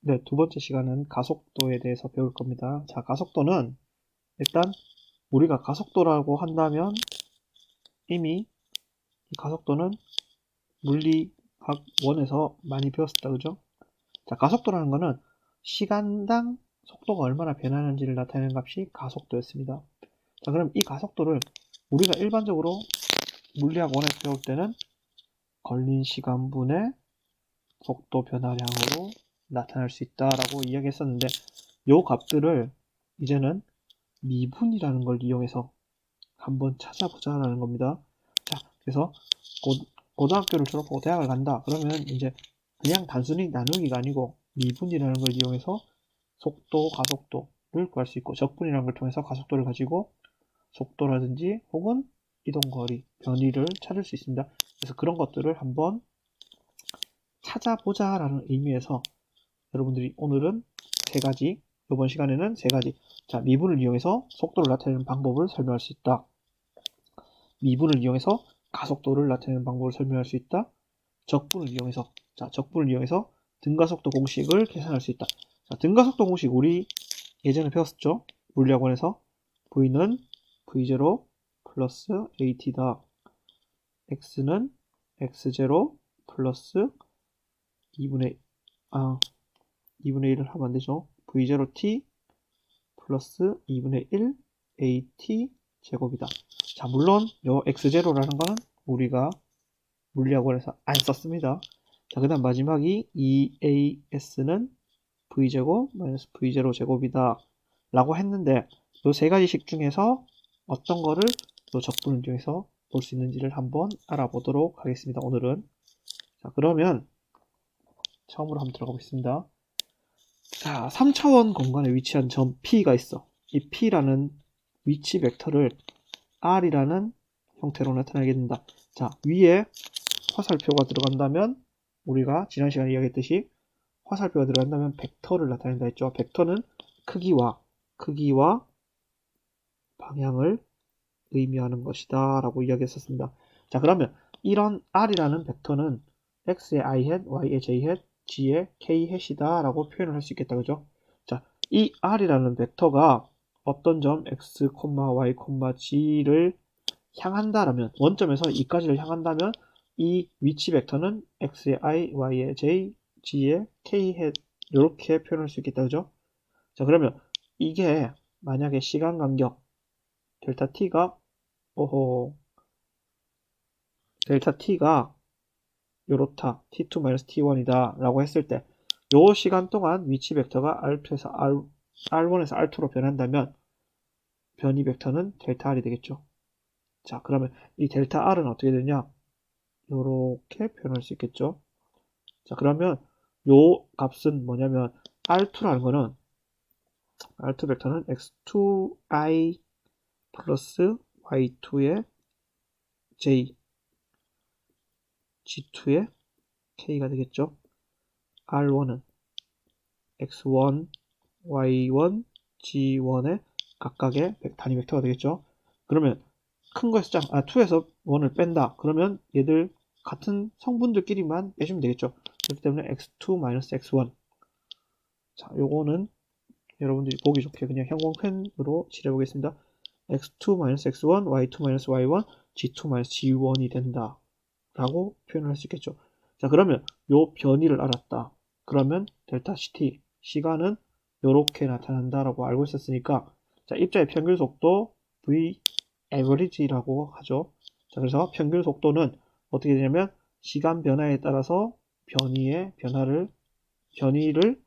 네, 두 번째 시간은 가속도에 대해서 배울 겁니다. 자, 가속도는 일단 우리가 가속도라고 한다면 이미 이 가속도는 물리학 원에서 많이 배웠었다, 그죠? 자, 가속도라는 거는 시간당 속도가 얼마나 변하는지를 나타내는 값이 가속도였습니다. 자, 그럼 이 가속도를 우리가 일반적으로 물리학 원에서 배울 때는 걸린 시간분의 속도 변화량으로 나타낼 수 있다라고 이야기했었는데 이 값들을 이제는 미분이라는 걸 이용해서 한번 찾아보자라는 겁니다. 자, 그래서 고등학교를 졸업하고 대학을 간다. 그러면 이제 그냥 단순히 나누기가 아니고 미분이라는 걸 이용해서 속도, 가속도를 구할 수 있고 적분이라는 걸 통해서 가속도를 가지고 속도라든지 혹은 이동거리, 변이를 찾을 수 있습니다. 그래서 그런 것들을 한번 찾아보자라는 의미에서 여러분들이 오늘은 세 가지, 이번 시간에는 세 가지. 자, 미분을 이용해서 속도를 나타내는 방법을 설명할 수 있다. 미분을 이용해서 가속도를 나타내는 방법을 설명할 수 있다. 적분을 이용해서 등가속도 공식을 계산할 수 있다. 자, 등가속도 공식 우리 예전에 배웠었죠? 물리학원에서 V는 V0 플러스 AT다. X는 X0 플러스 2분의 1을 하면 안 되죠. V0t 플러스 2분의 1 AT 제곱이다. 자, 물론 요 X0라는 거는 우리가 물리학원에서 안 썼습니다. 자, 그 다음 마지막이 2AS는 V제곱 마이너스 V0 제곱이다 라고 했는데 요 세 가지식 중에서 어떤 거를 요 적분을 이용해서 볼 수 있는지를 한번 알아보도록 하겠습니다. 오늘은. 자, 그러면 처음으로 한번 들어가 보겠습니다. 자, 3차원 공간에 위치한 점 P가 있어. 이 P라는 위치 벡터를 R이라는 형태로 나타내게 된다. 자, 위에 화살표가 들어간다면 우리가 지난 시간에 이야기했듯이 화살표가 들어간다면 벡터를 나타낸다 했죠. 벡터는 크기와 방향을 의미하는 것이다 라고 이야기했었습니다. 자, 그러면 이런 R이라는 벡터는 X의 I hat, Y의 J hat, G의 K hat이다 라고 표현을 할 수 있겠다. 그죠? 자, 이 R이라는 벡터가 어떤 점 X, Y, G를 향한다라면 원점에서 이까지를 향한다면 이 위치 벡터는 X의 I, Y의 J, G의 K hat 이렇게 표현할 수 있겠다. 그죠? 자, 그러면 이게 만약에 시간 간격 델타 t가 요렇다 t2 t1이다 라고 했을 때 요 시간 동안 위치 벡터가 R2에서 R1에서 R2로 변한다면 변이 벡터는 델타 R이 되겠죠. 자, 그러면 이 델타 R은 어떻게 되냐? 요렇게 표현할 수 있겠죠. 자, 그러면 요 값은 뭐냐면 R2라는 거는 R2 벡터는 X2I 플러스 Y2의 J G2의 K가 되겠죠. R1은 X1, Y1, G1의 각각의 단위 벡터가 되겠죠. 그러면 큰 거에서 2에서 1을 뺀다. 그러면 얘들 같은 성분들끼리만 빼주면 되겠죠. 그렇기 때문에 X2-X1. 자, 요거는 여러분들이 보기 좋게 그냥 형광펜으로 칠해보겠습니다. X2-X1, Y2-Y1, G2-G1이 된다. 라고 표현을 할 수 있겠죠. 자, 그러면 요 변이를 알았다. 그러면 델타 CT, 시간은 요렇게 나타난다라고 알고 있었으니까, 자, 입자의 평균 속도 V average라고 하죠. 자, 그래서 평균 속도는 어떻게 되냐면 시간 변화에 따라서 변이를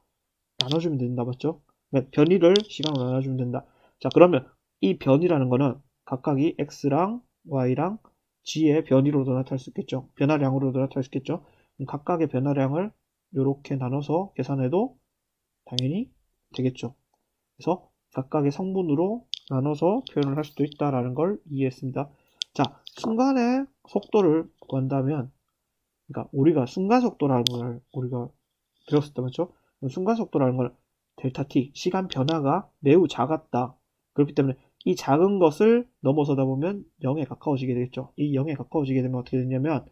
나눠주면 된다, 맞죠? 변이를 시간으로 나눠주면 된다. 자, 그러면 이 변이라는 거는 각각이 X랑 Y랑 G의 변이로도 나타날 수 있겠죠. 변화량으로도 나타날 수 있겠죠. 각각의 변화량을 이렇게 나눠서 계산해도 당연히 되겠죠. 그래서 각각의 성분으로 나눠서 표현을 할 수도 있다라는 걸 이해했습니다. 자, 순간의 속도를 구한다면, 그러니까 우리가 순간 속도라는 걸 우리가 배웠었다, 맞죠? 순간 속도라는 건 델타 t, 시간 변화가 매우 작았다. 그렇기 때문에 이 작은 것을 넘어서다 보면 0에 가까워지게 되겠죠. 이 0에 가까워지게 되면 어떻게 되냐면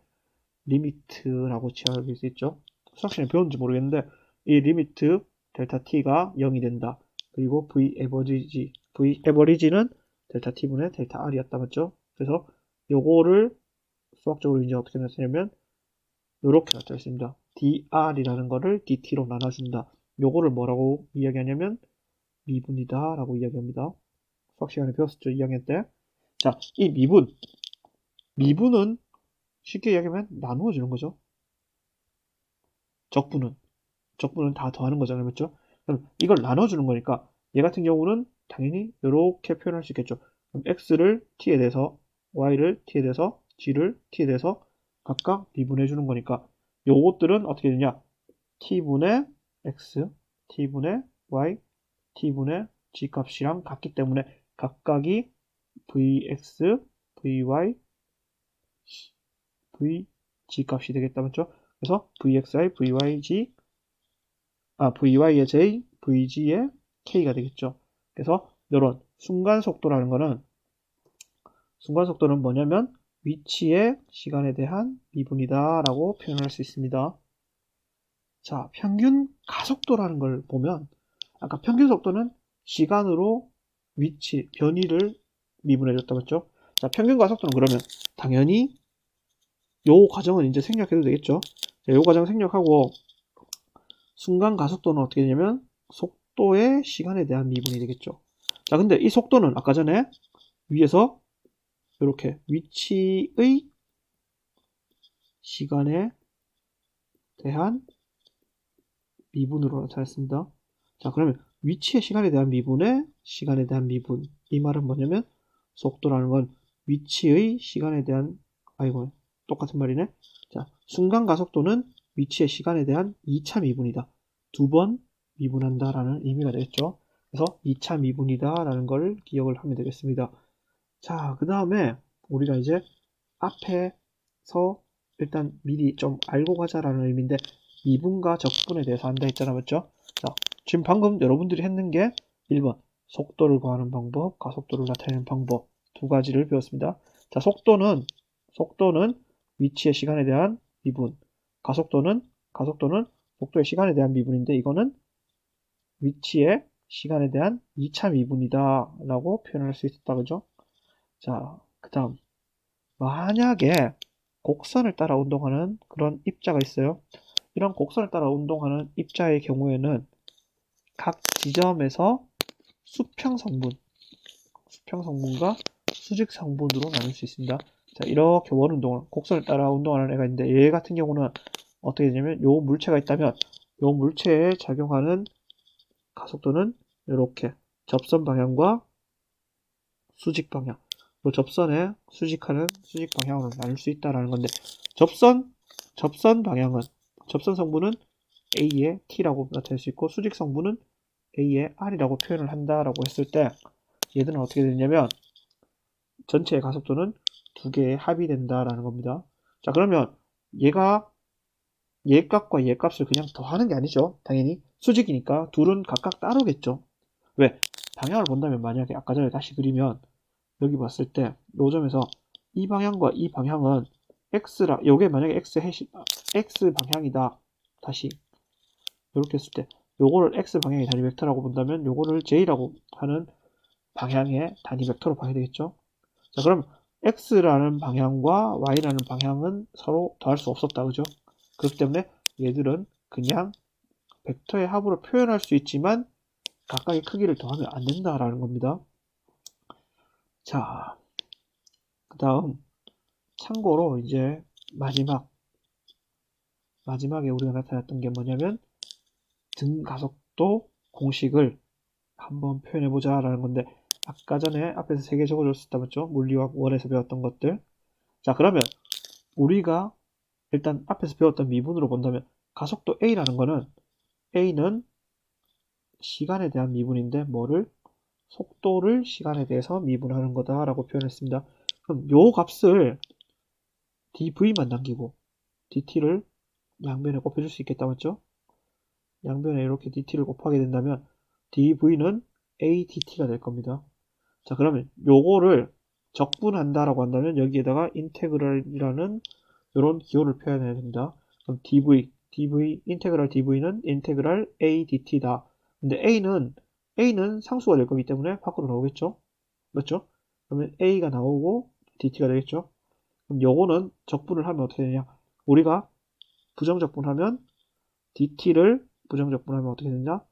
리미트라고 지어질 수 있죠. 수학 시간에 배웠는지 모르겠는데 이 리미트 델타 t가 0이 된다. 그리고 v 에버리지는 델타 t분의 델타 r이었다. 맞죠? 그래서 요거를 수학적으로 이제 어떻게 나타내냐면 요렇게 나타냈습니다. dr이라는 거를 dt로 나눠준다. 요거를 뭐라고 이야기하냐면 미분이다 라고 이야기합니다. 수학 시간에 배웠었죠, 2학년 때. 자, 이 미분은 쉽게 이야기하면 나누어 주는 거죠. 적분은 다 더하는 거잖아요, 맞죠? 그럼 이걸 나눠주는 거니까 얘 같은 경우는 당연히 이렇게 표현할 수 있겠죠. 그럼 x를 t에 대해서, y를 t에 대해서, g를 t에 대해서 각각 미분해 주는 거니까 요것들은 어떻게 되냐? t분의 x, t분의 y, t분의 g 값이랑 같기 때문에 각각이 vx, vy, vg 값이 되겠다, 맞죠? 그래서 vxi, vyg, vy의 j, vg의 k가 되겠죠. 그래서 이런 순간 속도는 뭐냐면 위치의 시간에 대한 미분이다 라고 표현할 수 있습니다. 자, 평균 가속도라는 걸 보면 아까 평균 속도는 시간으로 위치, 변이를 미분해 줬다 맞죠? 자, 평균 가속도는 그러면 당연히 요 과정은 이제 생략해도 되겠죠? 자, 요 과정 생략하고 순간 가속도는 어떻게 되냐면 속도의 시간에 대한 미분이 되겠죠. 자, 근데 이 속도는 아까 전에 위에서 이렇게 위치의 시간에 대한 미분으로 나타냈습니다. 자, 그러면 위치의 시간에 대한 미분의 시간에 대한 미분. 이 말은 뭐냐면 속도라는 건 위치의 시간에 대한 똑같은 말이네. 자, 순간 가속도는 위치의 시간에 대한 2차 미분이다. 두 번 미분한다라는 의미가 되겠죠. 그래서 2차 미분이다라는 걸 기억을 하면 되겠습니다. 자, 그 다음에 우리가 이제 앞에서 일단 미리 좀 알고 가자라는 의미인데 미분과 적분에 대해서 한다 했잖아, 맞죠? 자, 지금 방금 여러분들이 했는 게 1번 속도를 구하는 방법, 가속도를 나타내는 방법 두 가지를 배웠습니다. 자, 속도는 위치의 시간에 대한 미분, 가속도는 속도의 시간에 대한 미분인데 이거는 위치의 시간에 대한 2차 미분이다 라고 표현할 수 있었다, 그죠? 자, 그 다음 만약에 곡선을 따라 운동하는 그런 입자가 있어요. 이런 곡선을 따라 운동하는 입자의 경우에는 각 지점에서 수평 성분과 수직 성분으로 나눌 수 있습니다. 자, 이렇게 원 운동을 곡선을 따라 운동하는 애가 있는데 얘 같은 경우는 어떻게 되냐면 요 물체가 있다면 요 물체에 작용하는 가속도는 이렇게 접선 방향과 수직 방향, 요 접선에 수직하는 수직 방향으로 나눌 수 있다라는 건데 접선 성분은 A의 T라고 나타낼 수 있고 수직 성분은 A의 R이라고 표현을 한다라고 했을 때 얘들은 어떻게 되냐면 전체의 가속도는 두 개의 합이 된다라는 겁니다. 자, 그러면 얘 값과 얘 값을 그냥 더하는 게 아니죠. 당연히 수직이니까 둘은 각각 따로겠죠. 왜? 방향을 본다면 만약에 아까 전에 다시 그리면 여기 봤을 때 요점에서 이 방향과 이 방향은 요게 만약에 x 방향이다. 다시 이렇게 했을 때 요거를 x 방향의 단위 벡터라고 본다면 요거를 j라고 하는 방향의 단위 벡터로 봐야 되겠죠. 자, 그럼 x라는 방향과 y라는 방향은 서로 더할 수 없었다, 그죠? 그렇기 때문에 얘들은 그냥 벡터의 합으로 표현할 수 있지만 각각의 크기를 더하면 안 된다라는 겁니다. 자, 그 다음 참고로 이제 마지막에 우리가 나타났던 게 뭐냐면 등가속도 공식을 한번 표현해보자 라는 건데 아까 전에 앞에서 3개 적어줬었다 맞죠? 물리학 1에서 배웠던 것들. 자, 그러면 우리가 일단 앞에서 배웠던 미분으로 본다면 가속도 A라는 거는 A는 시간에 대한 미분인데 속도를 시간에 대해서 미분하는 거다 라고 표현했습니다. 그럼 요 값을 dv만 남기고 dt를 양변에 곱해줄 수 있겠다 맞죠? 양변에 이렇게 dt를 곱하게 된다면 dv는 adt가 될 겁니다. 자, 그러면 요거를 적분한다라고 한다면 여기에다가 인테그럴이라는 이런 기호를 표현해야 됩니다. 그럼 dv dv, 인테그랄 dv는 인테그랄 a dt다. 근데 a는 상수가 될 거기 때문에 밖으로 나오겠죠? 맞죠? 그러면 a가 나오고 dt가 되겠죠? 그럼 요거는 적분을 하면 어떻게 되냐? 우리가 부정적분하면 dt를 부정적분하면 어떻게 되냐?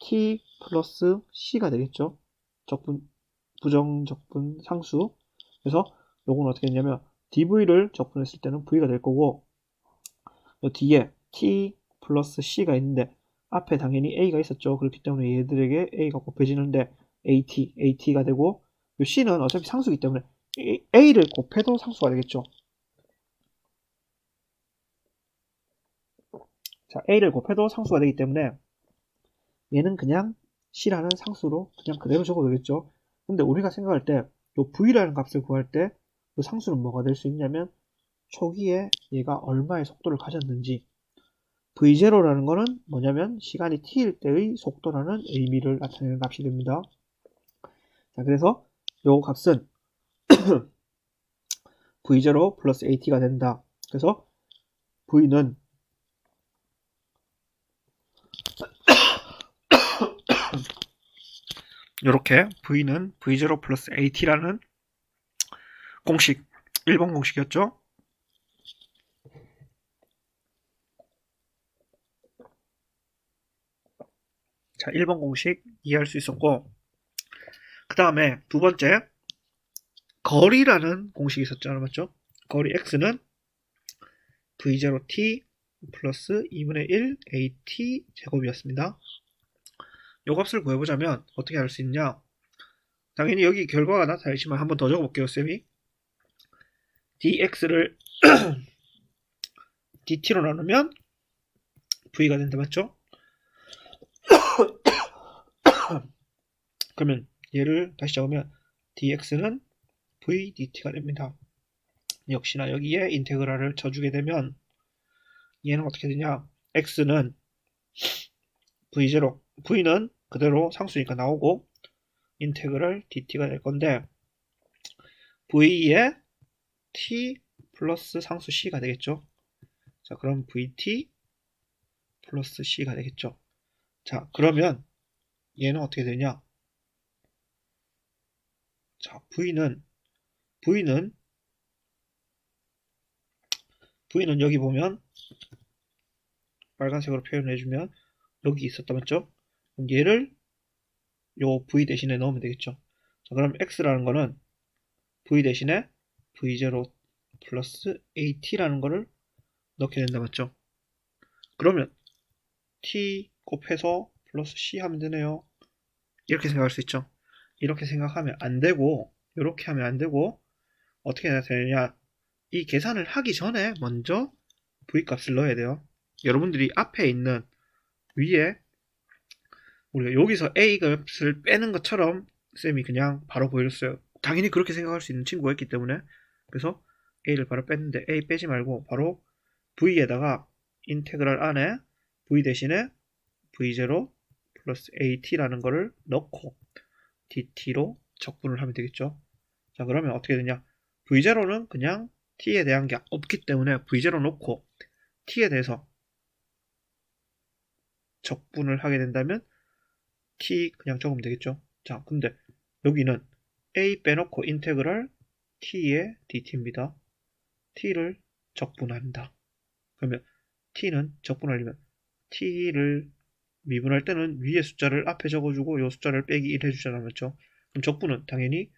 t 플러스 c가 되겠죠? 부정적분 상수. 그래서 요건 어떻게 되냐면 dv를 적분했을 때는 v가 될 거고, 요 뒤에 t 플러스 c가 있는데 앞에 당연히 a가 있었죠. 그렇기 때문에 얘들에게 a가 곱해지는데 at가 되고, 요 c는 어차피 상수이기 때문에 a를 곱해도 상수가 되겠죠. 자, a를 곱해도 상수가 되기 때문에 얘는 그냥 c라는 상수로 그냥 그대로 적어도 되겠죠. 근데 우리가 생각할 때 요 v라는 값을 구할 때 요 상수는 뭐가 될 수 있냐면 초기에 얘가 얼마의 속도를 가졌는지, v0라는 거는 뭐냐면 시간이 t일 때의 속도라는 의미를 나타내는 값이 됩니다. 자, 그래서 요 값은 v0 플러스 at가 된다. 그래서 v는 이렇게 v는 v0 플러스 at라는 공식, 1번 공식이었죠. 자, 1번 공식 이해할 수 있었고, 그 다음에 두 번째 거리라는 공식이 있었잖아요. 맞죠? 거리 x는 v0t 플러스 2분의 1 at 제곱이었습니다. 요 값을 구해보자면 어떻게 할 수 있냐? 당연히 여기 결과가 나타나지만 한번 더 적어볼게요, 쌤이. dx를 dt로 나누면 v가 된다, 맞죠? 그러면 얘를 다시 적으면 dx는 v dt가 됩니다. 역시나 여기에 인테그랄을 쳐주게 되면 얘는 어떻게 되냐? x는 v0, v는 그대로 상수니까 나오고 인테그랄 dt가 될 건데 v에 t 플러스 상수 c가 되겠죠. 자, 그럼 vt 플러스 c가 되겠죠. 자, 그러면 얘는 어떻게 되냐? 자, v는 여기 보면 빨간색으로 표현해주면 여기 있었다, 맞죠? 그럼 얘를 요 v 대신에 넣으면 되겠죠. 자, 그럼 x라는 거는 v 대신에 v0 플러스 at라는 거를 넣게 된다, 맞죠? 그러면 t 곱해서 플러스 c 하면 되네요. 이렇게 생각할 수 있죠. 이렇게 생각하면 안 되고, 이렇게 하면 안 되고, 어떻게 해야 되느냐? 이 계산을 하기 전에 먼저 v 값을 넣어야 돼요. 여러분들이 앞에 있는 위에 우리가 여기서 a 값을 빼는 것처럼 쌤이 그냥 바로 보여줬어요. 당연히 그렇게 생각할 수 있는 친구가 있기 때문에. 그래서 a를 바로 뺐는데 a 빼지 말고 바로 v에다가 인테그랄 안에 v 대신에 v0 플러스 at라는 거를 넣고 dt로 적분을 하면 되겠죠. 자, 그러면 어떻게 되냐? v0는 그냥 t에 대한 게 없기 때문에 v0 놓고 t에 대해서 적분을 하게 된다면 t 그냥 적으면 되겠죠. 자, 근데 여기는 a 빼놓고 인테그랄 t의 dt입니다. t를 적분한다. 그러면 t는 적분하려면 t를 미분할 때는 위에 숫자를 앞에 적어주고 요 숫자를 빼기 1 해주잖아, 맞죠? 그럼 적분은 당연히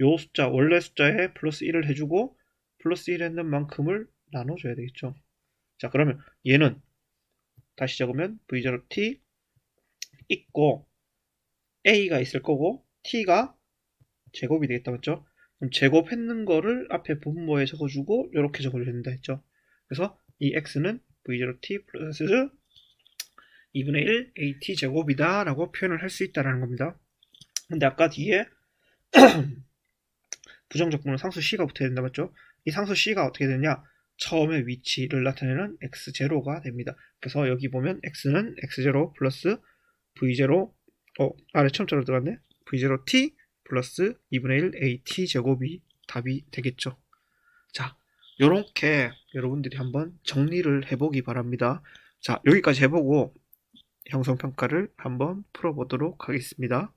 요 숫자, 원래 숫자에 플러스 1을 해주고 플러스 1 했는 만큼을 나눠줘야 되겠죠. 자, 그러면 얘는 다시 적으면 v0t 있고 a가 있을 거고 t가 제곱이 되겠다, 맞죠? 그럼 제곱했는 거를 앞에 분모에 적어주고 이렇게 적어줘야 된다 했죠. 그래서 이 x는 v0t 플러스 2분의 1 at 제곱이다 라고 표현을 할 수 있다는 겁니다. 근데 아까 뒤에 부정적분은 상수 c가 붙어야 된다, 맞죠? 이 상수 c가 어떻게 되냐? 처음에 위치를 나타내는 x0가 됩니다. 그래서 여기 보면 x는 x0 플러스 v0 아래 처음처럼 들어갔네. v0t 플러스 2분의 1 at 제곱이 답이 되겠죠. 자, 요렇게 여러분들이 한번 정리를 해보기 바랍니다. 자, 여기까지 해보고 형성평가를 한번 풀어보도록 하겠습니다.